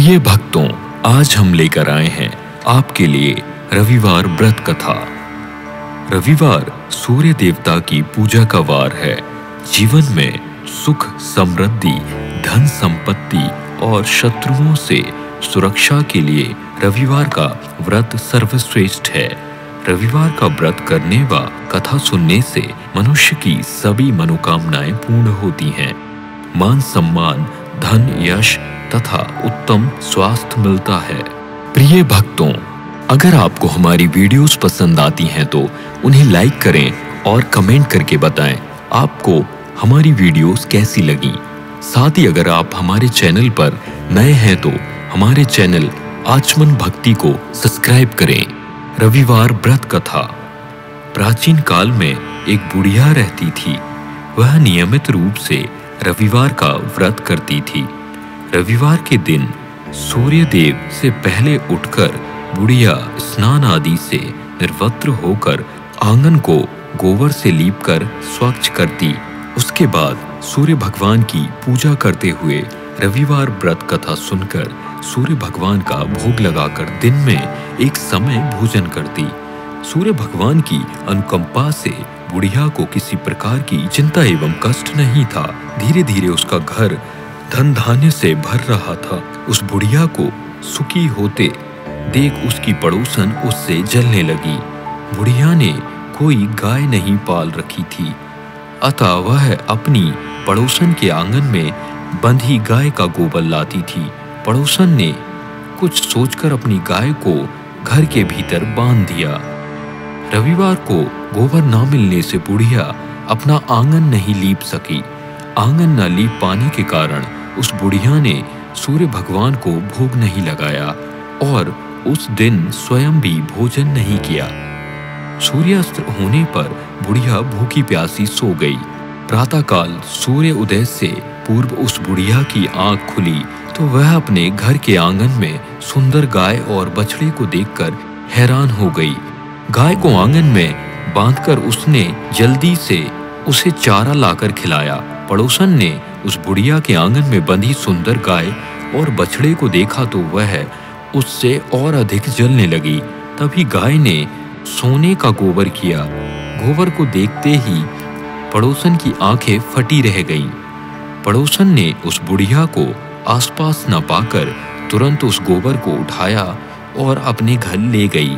प्रिय भक्तों, आज हम लेकर आए हैं आपके लिए रविवार व्रत कथा। रविवार सूर्य देवता की पूजा का वार है। जीवन में सुख, समृद्धि, धन संपत्ति और शत्रुओं से सुरक्षा के लिए रविवार का व्रत सर्वश्रेष्ठ है। रविवार का व्रत करने व कथा सुनने से मनुष्य की सभी मनोकामनाएं पूर्ण होती हैं। मान सम्मान, धन, यश तथा उत्तम स्वास्थ्य मिलता है। प्रिय भक्तों, अगर आपको हमारी वीडियोस पसंद आती हैं तो उन्हें लाइक करें और कमेंट करके बताएं आपको हमारी वीडियोस कैसी लगी। साथ ही अगर आप हमारे चैनल पर नए हैं तो हमारे चैनल आचमन भक्ति को सब्सक्राइब करें। रविवार व्रत कथा। प्राचीन काल में एक बुढ़िया रहती थी। वह नियमित रूप से रविवार का व्रत करती थी। रविवार के दिन सूर्य देव से पहले उठकर बुढ़िया स्नान आदि से निर्वस्त्र होकर आंगन को गोबर से लीपकर स्वच्छ करती। उसके बाद सूर्य भगवान की पूजा करते हुए रविवार व्रत कथा सुनकर सूर्य भगवान का भोग लगाकर दिन में एक समय भोजन करती। सूर्य भगवान की अनुकंपा से बुढ़िया को किसी प्रकार की चिंता एवं कष्ट नहीं था। धीरे धीरे उसका घर धन धान्य से भर रहा था। उस बुढ़िया को सुखी होते देख उसकी पड़ोसन उससे जलने लगी। बुढ़िया ने कोई गाय नहीं पाल रखी थी, अतः वह अपनी पड़ोसन के आंगन में बंधी गाय का गोबर लाती थी। पड़ोसन ने कुछ सोचकर अपनी गाय को घर के भीतर बांध दिया। रविवार को गोबर न मिलने से बुढ़िया अपना आंगन नहीं लीप सकी। आंगन न लीप पाने के कारण उस बुढ़िया ने सूर्य भगवान को भोग नहीं लगाया और उस दिन स्वयं भी भोजन नहीं किया। सूर्यास्त होने पर बुढ़िया भूखी प्यासी सो गई। प्रातःकाल सूर्य उदय से पूर्व उस बुढ़िया की आंख खुली तो वह अपने घर के आंगन में सुंदर गाय और बछड़े को देखकर हैरान हो गई। गाय को आंगन में बांधकर उसने जल्दी से उसे चारा लाकर खिलाया। पड़ोसन ने उस बुढ़िया के आंगन में बंधी सुंदर गाय और बछड़े को देखा तो वह उससे और अधिक जलने लगी। तभी गाय ने सोने का गोबर किया। गोबर को देखते ही पड़ोसन की आंखें फटी रह गईं। पड़ोसन ने उस बुढ़िया को आसपास न पाकर तुरंत उस गोबर को उठाया और अपने घर ले गई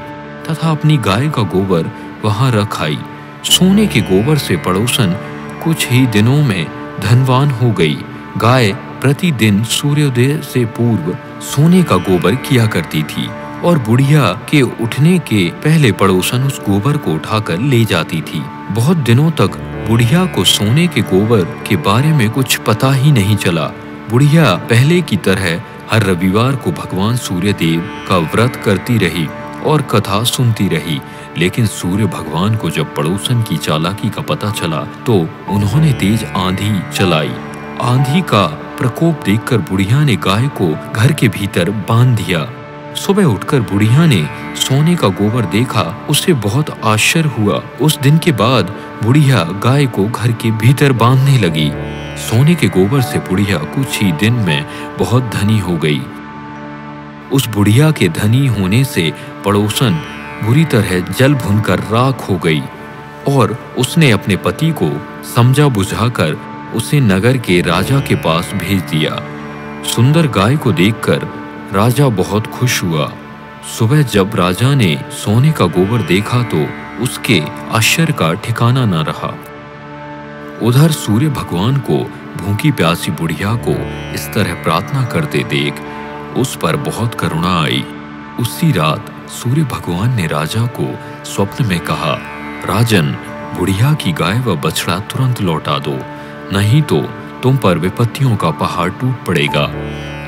तथा अपनी गाय का गोबर वहां रख आई। सोने के गोबर से पड़ोसन कुछ ही दिनों में धनवान हो गई। गाय प्रतिदिन सूर्योदय से पूर्व सोने का गोबर किया करती थी और बुढ़िया के उठने के पहले पड़ोसन उस गोबर को उठाकर ले जाती थी। बहुत दिनों तक बुढ़िया को सोने के गोबर के बारे में कुछ पता ही नहीं चला। बुढ़िया पहले की तरह हर रविवार को भगवान सूर्य देव का व्रत करती रही और कथा सुनती रही। लेकिन सूर्य भगवान को जब पड़ोसन की चालाकी का पता चला तो उन्होंने तेज आंधी चलाई। आंधी का प्रकोप देखकर बुढ़िया ने गाय को घर के भीतर बांध दिया। सुबह उठकर बुढ़िया ने सोने का गोबर देखा, उसे बहुत आश्चर्य हुआ। उस दिन के बाद बुढ़िया गाय को घर के भीतर बांधने लगी। सोने के गोबर से बुढ़िया कुछ ही दिन में बहुत धनी हो गई। उस बुढ़िया के धनी होने से पड़ोसन बुरी तरह जल भुनकर राख हो गई और उसने अपने पति को समझा बुझाकर उसे नगर के राजा के पास भेज दिया। सुंदर गाय को देखकर राजा बहुत खुश हुआ। सुबह जब राजा ने सोने का गोबर देखा तो उसके आश्चर्य का ठिकाना न रहा। उधर सूर्य भगवान को भूखी प्यासी बुढ़िया को इस तरह प्रार्थना करते देख उस पर बहुत करुणा आई। उसी रात सूर्य भगवान ने राजा को स्वप्न में कहा, राजन, बुढ़िया की गाय व बछड़ा तुरंत लौटा दो, नहीं तो तुम पर विपत्तियों का पहाड़ टूट पड़ेगा,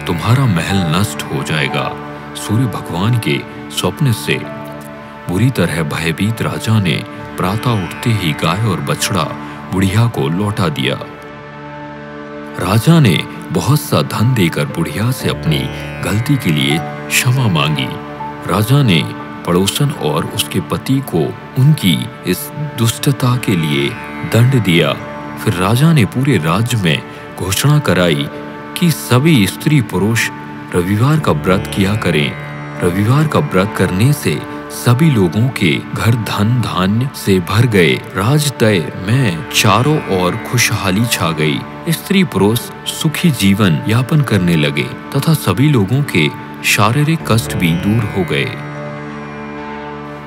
तुम्हारा महल नष्ट हो जाएगा। सूर्य भगवान के स्वप्न से बुरी तरह भयभीत राजा ने प्रातः उठते ही गाय और बछड़ा बुढ़िया को लौटा दिया। राजा ने बहुत सा धन देकर बुढ़िया से अपनी गलती के लिए क्षमा मांगी। राजा ने पड़ोसन और उसके पति को उनकी इस दुष्टता के लिए दंड दिया। फिर राजा ने पूरे राज्य में घोषणा कराई कि सभी स्त्री पुरुष रविवार का व्रत किया करें। रविवार का व्रत करने से सभी लोगों के घर धन धान्य से भर गए। राजतय में चारों ओर खुशहाली छा गई। स्त्री पुरुष सुखी जीवन यापन करने लगे तथा सभी लोगों के शारीरिक कष्ट भी दूर हो गए।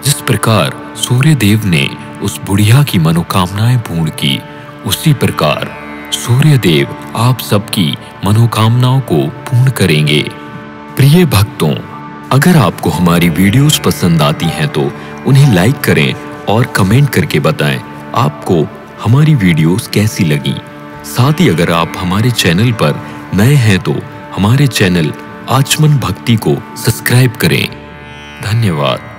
जिस प्रकार सूर्य देव ने उस बुढ़िया की मनोकामनाएं पूर्ण की, उसी प्रकार सूर्य देव आप सबकी मनोकामनाओं को पूर्ण करेंगे। प्रिय भक्तों, अगर आपको हमारी वीडियोस पसंद आती हैं तो उन्हें लाइक करें और कमेंट करके बताएं आपको हमारी वीडियोस कैसी लगी। साथ ही अगर आप हमारे चैनल पर नए हैं तो हमारे चैनल आचमन भक्ति को सब्सक्राइब करें। धन्यवाद।